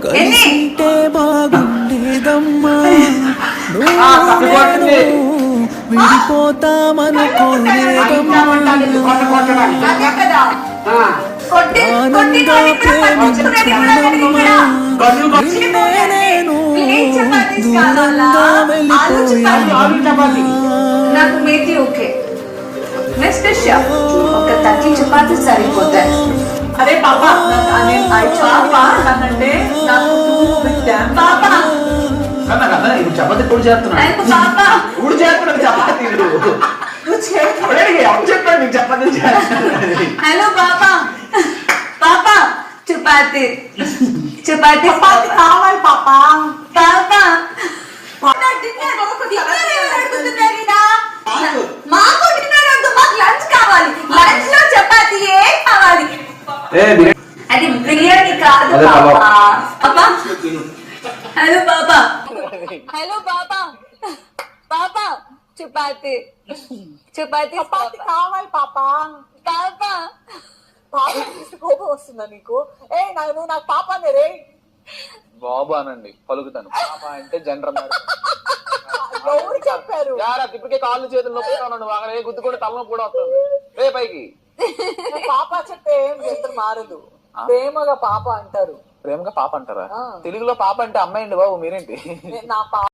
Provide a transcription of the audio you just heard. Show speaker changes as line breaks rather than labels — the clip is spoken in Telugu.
కలిసింటే బాగుండేదమ్మా విడిపోతామనుకోలేదమ్మా ఆనందంగా ప్రేమించానమ్మా నేను దూరంగా వెళ్ళిపోయాను.
నాకు మేతి ఓకే నెక్స్ట్ ఒక 30 చపాతీ సరిపోతాయి. అరే పాప అంటే నాకు పాప
చపాతీ పొడి చేస్తున్నాడు చపాతీ చెప్పండి చపాతీ.
హలో పాప పాప చపాతీ చపాతీ చపాతీ కావాలి పాప పాప మాకు లంచ్ కావాలి. లంచ్ లో చపాతీ కావాలి. అది బిర్యానీ కాదు పాపా. హలో పాపా హలో పాపా పాపా చపాతీ చపాతీ చపాతీ కావాలి పాపా పాపా కోపం వస్తుందా నీకు? నువ్వు నాకు పాపానే రే
బాబు అనండి పలుకుతాను. పాప అంటే జనరల్
ఎవరు చెప్పారు?
ఇప్పటికే కాళ్ళు చేతులు నొప్పి నువ్వు అక్కడ గుద్దుకుంటే తలనొప్పి కూడా వస్తుంది రే పైకి.
పాప చెప్తే ఏం జంతులు మారదు. ప్రేమగా పాప అంటారు.
ప్రేమగా పాప అంటారా? తెలుగులో పాప అంటే అమ్మాయి అండి బాబు, మీరేంటి?
నా పాప